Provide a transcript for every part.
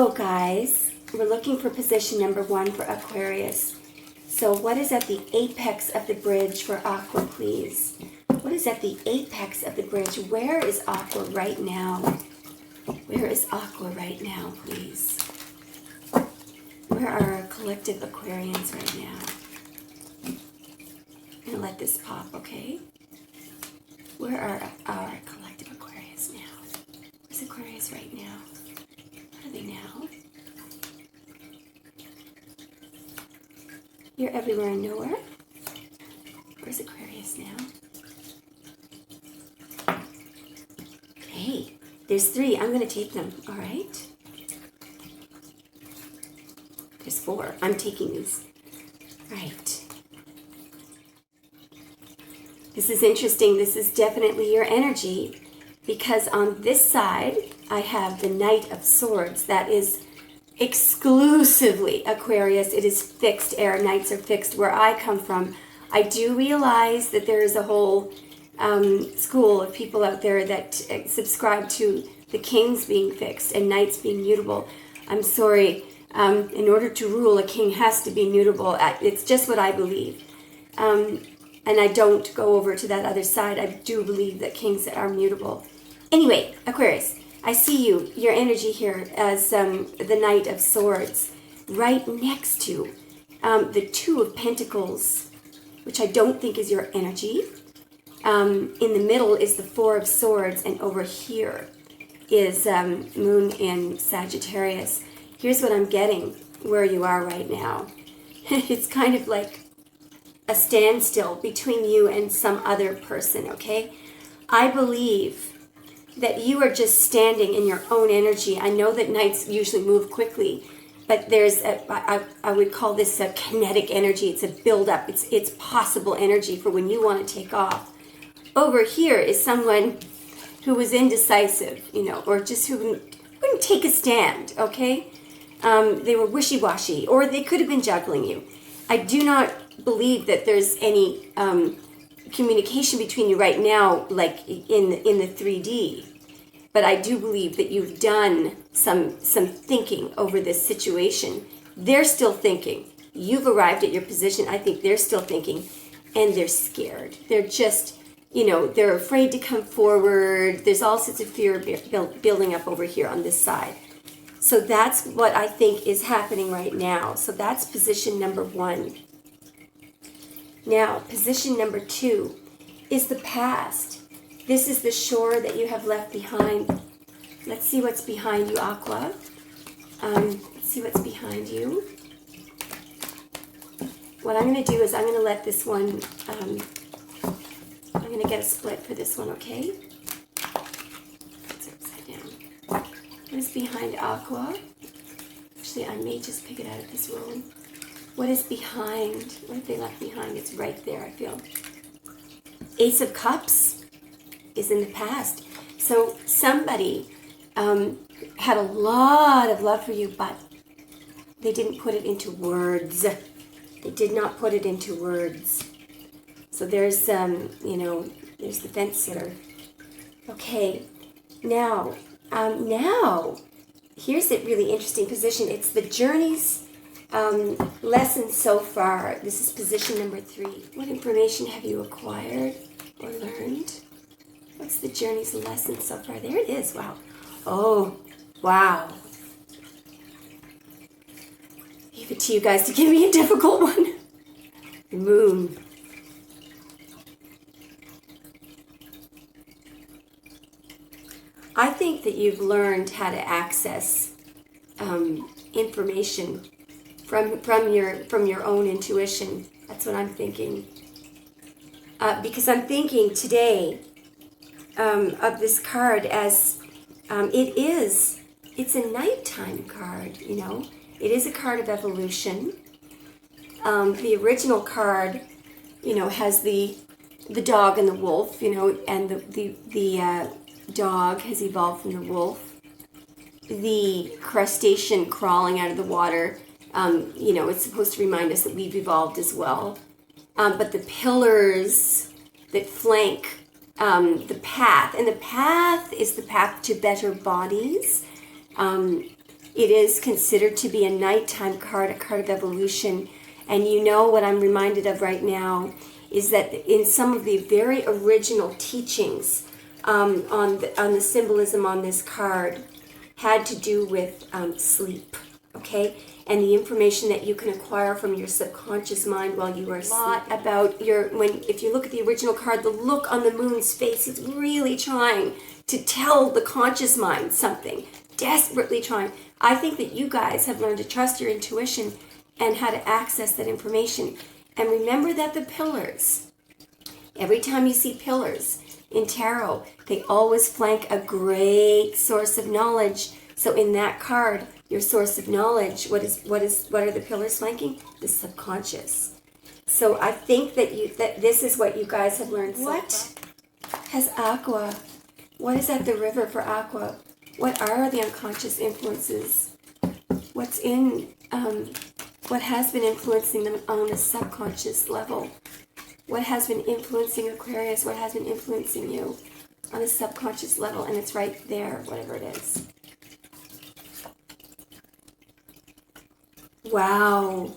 Hello guys, we're looking for position number 1 for Aquarius. So what is at the apex of the bridge for Aqua, please? What is at the apex of the bridge? Where is Aqua right now? Where is Aqua right now, please? Where are our collective Aquarians right now? I'm going to let this pop, okay? Where are our collective Aquarius now? Where's Aquarius right now? Where are they now? You're everywhere and nowhere. Where's Aquarius now? Okay, there's 3. I'm going to take them, all right? There's 4. I'm taking these. Right. This is interesting. This is definitely your energy because on this side, I have the Knight of Swords. That is exclusively Aquarius. It is fixed air. Knights are fixed. Where I come from, I do realize that there is a whole school of people out there that subscribe to the kings being fixed and knights being mutable. I'm sorry. In order to rule, a king has to be mutable. It's just what I believe. And I don't go over to that other side. I do believe that kings are mutable. Anyway, Aquarius, I see you, your energy here as the Knight of Swords, right next to the 2 of Pentacles, which I don't think is your energy. In the middle is the 4 of Swords, and over here is Moon in Sagittarius. Here's what I'm getting where you are right now. It's kind of like a standstill between you and some other person, okay? I believe that you are just standing in your own energy. I know that knights usually move quickly, but there's I would call this a kinetic energy. It's a buildup. It's possible energy for when you want to take off. Over here is someone who was indecisive, or just who wouldn't take a stand, okay? They were wishy-washy, or they could have been juggling you. I do not believe that there's any communication between you right now, like in the 3D. But I do believe that you've done some thinking over this situation. They're still thinking. You've arrived at your position. I think they're still thinking, and they're scared. They're just, they're afraid to come forward. There's all sorts of fear building up over here on this side. So that's what I think is happening right now. So that's position number 1. Now, position number 2 is the past. This is the shore that you have left behind. Let's see what's behind you, Aqua. Let's see what's behind you. What I'm going to do is I'm going to let this one, I'm going to get a split for this one, okay? It's upside down. What is behind Aqua? Actually, I may just pick it out of this roll. What is behind? What have they left behind? It's right there, I feel. Ace of Cups is in the past. So somebody had a lot of love for you, but they didn't put it into words. They did not put it into words. So there's, there's the fence sitter. Okay, now, here's a really interesting position. It's the journey's lesson so far. This is position number 3. What information have you acquired or learned? What's the journey's lesson so far? There it is. Wow. Oh, wow. Leave it to you guys to give me a difficult one. The moon. I think that you've learned how to access information from your own intuition. That's what I'm thinking. Because I'm thinking today of this card as it's a nighttime card, It is a card of evolution. The original card, has the dog and the wolf, and the dog has evolved from the wolf. The crustacean crawling out of the water, it's supposed to remind us that we've evolved as well. But the pillars that flank the path, and the path is the path to better bodies. It is considered to be a nighttime card, a card of evolution. And you know what I'm reminded of right now is that in some of the very original teachings on the symbolism on this card had to do with sleep, okay? And the information that you can acquire from your subconscious mind while you are asleep. A lot about if you look at the original card, the look on the moon's face is really trying to tell the conscious mind something, desperately trying. I think that you guys have learned to trust your intuition and how to access that information. And remember that the pillars, every time you see pillars in tarot, they always flank a great source of knowledge. So in that card, your source of knowledge, what are the pillars flanking? The subconscious. So I think that this is what you guys have learned. What has Aqua? What is at the river for Aqua? What are the unconscious influences? What has been influencing them on a subconscious level? What has been influencing Aquarius? What has been influencing you on a subconscious level? And it's right there, whatever it is. Wow.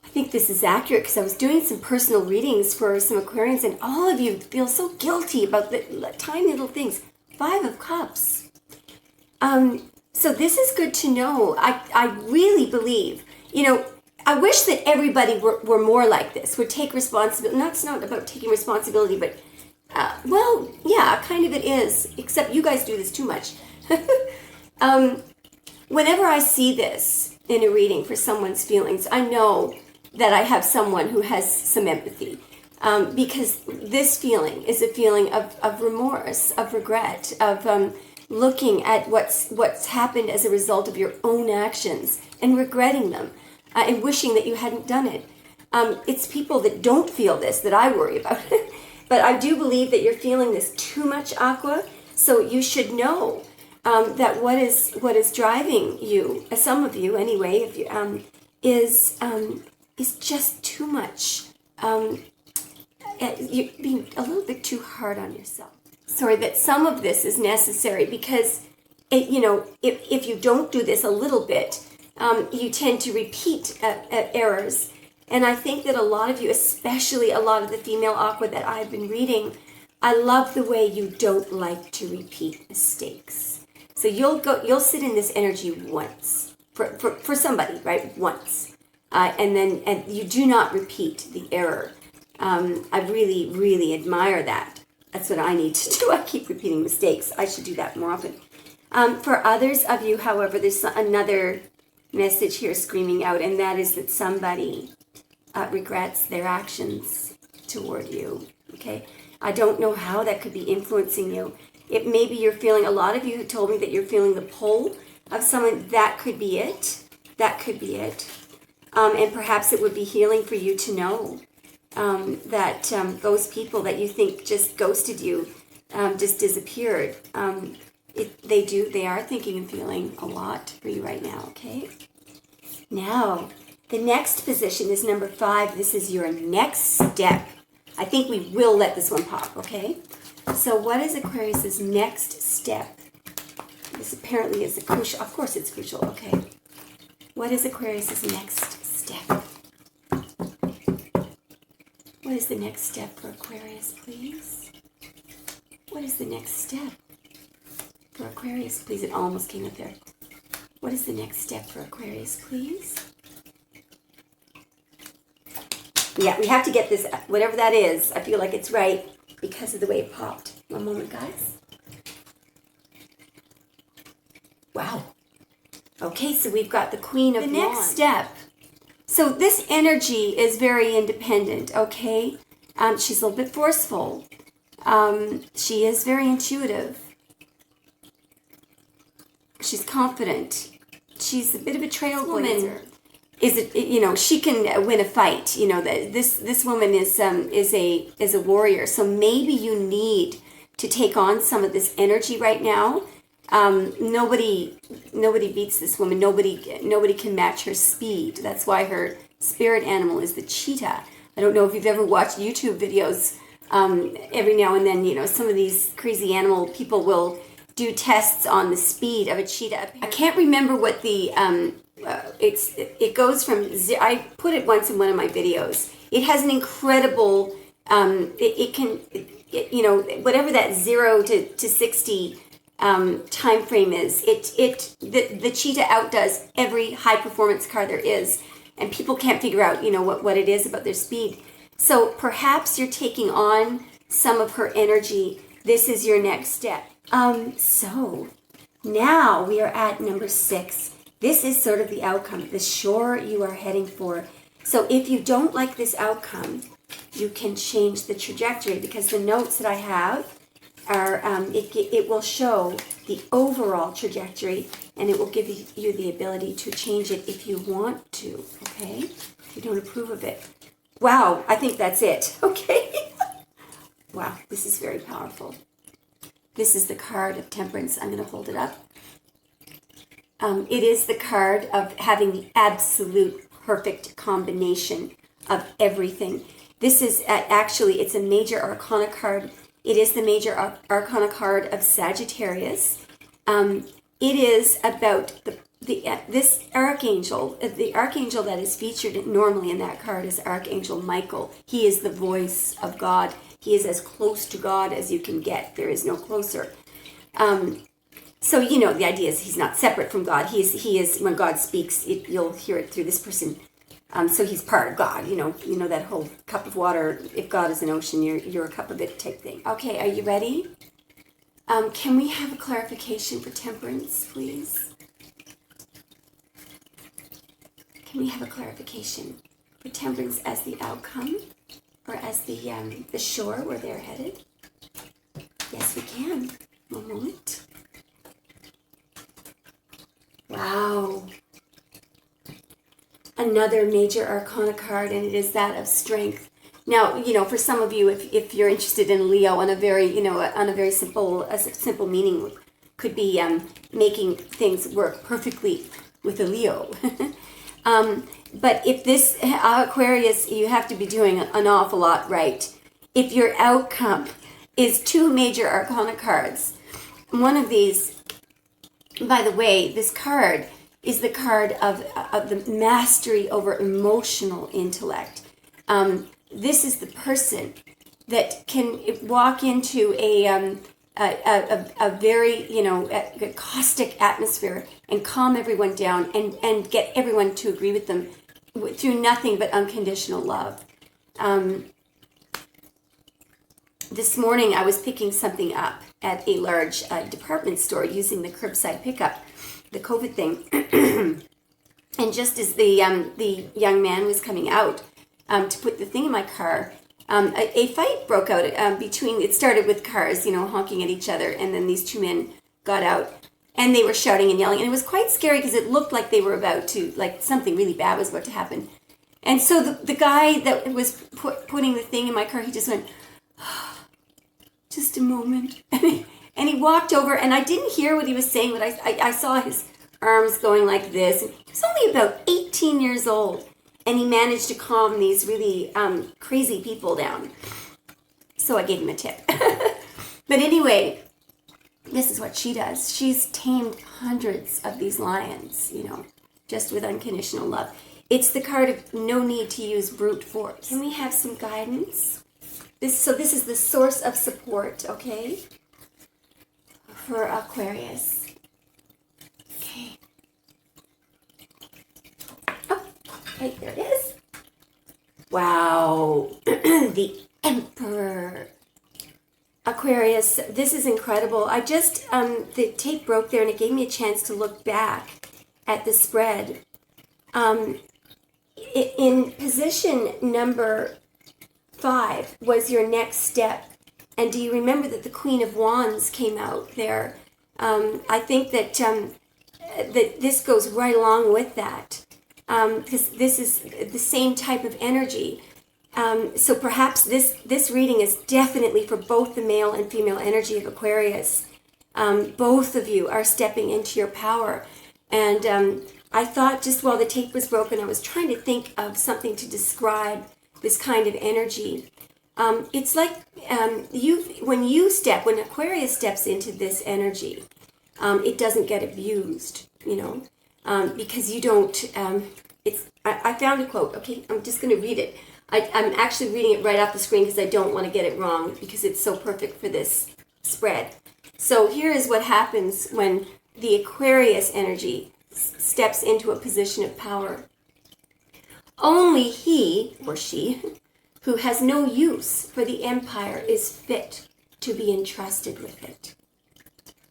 I think this is accurate because I was doing some personal readings for some Aquarians, and all of you feel so guilty about the tiny little things. 5 of Cups. So this is good to know. I really believe, I wish that everybody were more like this, would take responsibility. It's not about taking responsibility, but, well, yeah, kind of it is, except you guys do this too much. Whenever I see this in a reading for someone's feelings, I know that I have someone who has some empathy, because this feeling is a feeling of remorse, of regret, of looking at what's happened as a result of your own actions and regretting them and wishing that you hadn't done it. It's people that don't feel this that I worry about. But I do believe that you're feeling this too much, Aqua, so you should know that what is driving you, some of you anyway, if you, is just too much. You're being a little bit too hard on yourself. Sorry, that some of this is necessary because, if you don't do this a little bit, you tend to repeat errors. And I think that a lot of you, especially a lot of the female Aqua that I've been reading, I love the way you don't like to repeat mistakes. So you'll sit in this energy once for somebody, right? Once, and you do not repeat the error. I really, really admire that. That's what I need to do. I keep repeating mistakes. I should do that more often. For others of you, however, there's another message here screaming out, and that is that somebody regrets their actions toward you. Okay, I don't know how that could be influencing you. It maybe you're feeling. A lot of you told me that you're feeling the pull of someone. That could be it. That could be it. And perhaps it would be healing for you to know that those people that you think just ghosted you, just disappeared. They are thinking and feeling a lot for you right now. Okay. Now, the next position is number 5. This is your next step. I think we will let this one pop, okay? So what is Aquarius's next step? This apparently is crucial. Of course it's crucial, okay. What is Aquarius's next step? What is the next step for Aquarius, please? What is the next step for Aquarius, please? It almost came up there. What is the next step for Aquarius, please? Yeah, we have to get this, whatever that is. I feel like it's right because of the way it popped. One moment, guys. Wow. Okay, so we've got the Queen of Wands. The next step. So this energy is very independent, okay? She's a little bit forceful. She is very intuitive. She's confident. She's a bit of a trailblazer. She can win a fight. This woman is a warrior. So maybe you need to take on some of this energy right now. Nobody beats this woman. Nobody can match her speed. That's why her spirit animal is the cheetah. I don't know if you've ever watched YouTube videos. Every now and then, some of these crazy animal people will do tests on the speed of a cheetah. I can't remember what the it goes from I put it once in one of my videos. It has an incredible whatever that 0 to 60 time frame is. The cheetah outdoes every high performance car there is, and people can't figure out what it is about their speed. So perhaps you're taking on some of her energy. This is your next step. So now we are at number 6. This is sort of the outcome, the shore you are heading for. So if you don't like this outcome, you can change the trajectory, because the notes that I have are, it will show the overall trajectory, and it will give you the ability to change it if you want to, okay? If you don't approve of it. Wow, I think that's it, okay? Wow, this is very powerful. This is the card of Temperance. I'm going to hold it up. It is the card of having the absolute perfect combination of everything. This is actually, it's a major arcana card. It is the major arcana card of Sagittarius. It is about this archangel. The archangel that is featured normally in that card is Archangel Michael. He is the voice of God. He is as close to God as you can get. There is no closer. So, the idea is he's not separate from God. He is when God speaks, you'll hear it through this person. So he's part of God, you know that whole cup of water. If God is an ocean, you're a cup of it type thing. Okay, are you ready? Can we have a clarification for Temperance, please? Can we have a clarification for Temperance as the outcome, or as the shore where they're headed? Yes, we can. One moment. Wow. Another major arcana card, and it is that of Strength. Now, for some of you, if you're interested in Leo, on a very simple meaning could be making things work perfectly with a Leo. But if this Aquarius, you have to be doing an awful lot right. If your outcome is 2 major arcana cards, one of these, by the way, this card is the card of the mastery over emotional intellect. This is the person that can walk into a very a caustic atmosphere and calm everyone down and get everyone to agree with them through nothing but unconditional love. This morning I was picking something up at a large department store using the curbside pickup, the COVID thing, and just as the young man was coming out to put the thing in my car, a fight broke out between. It started with cars, honking at each other, and then these 2 men got out, and they were shouting and yelling, and it was quite scary because it looked like they were about to, like something really bad was about to happen. And so the guy that was putting the thing in my car, he just went, just a moment. And he walked over, and I didn't hear what he was saying, but I saw his arms going like this. And he was only about 18 years old, and he managed to calm these really crazy people down. So I gave him a tip. But anyway, this is what she does. She's tamed hundreds of these lions, just with unconditional love. It's the card of no need to use brute force. Can we have some guidance? This is the source of support, okay? For Aquarius. Okay. Oh, okay, there it is. Wow. The Emperor. Aquarius, this is incredible. I just, the tape broke there and it gave me a chance to look back at the spread. In position number 5 was your next step. And do you remember that the Queen of Wands came out there? I think that that this goes right along with that, because this is the same type of energy. So perhaps this reading is definitely for both the male and female energy of Aquarius. Both of you are stepping into your power. And I thought, just while the tape was broken, I was trying to think of something to describe this kind of energy. It's like when Aquarius steps into this energy, it doesn't get abused, because you don't. I found a quote. Okay, I'm just going to read it. I'm actually reading it right off the screen because I don't want to get it wrong because it's so perfect for this spread. So here is what happens when the Aquarius energy steps into a position of power. Only he or she who has no use for the empire is fit to be entrusted with it.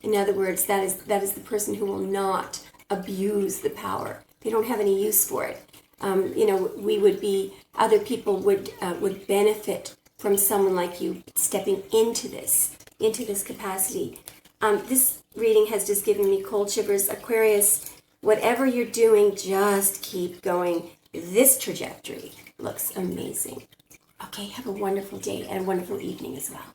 In other words, that is the person who will not abuse the power. They don't have any use for it. Other people would benefit from someone like you stepping into this capacity. This reading has just given me cold shivers. Aquarius, whatever you're doing, just keep going. This trajectory looks amazing. Okay, have a wonderful day and a wonderful evening as well.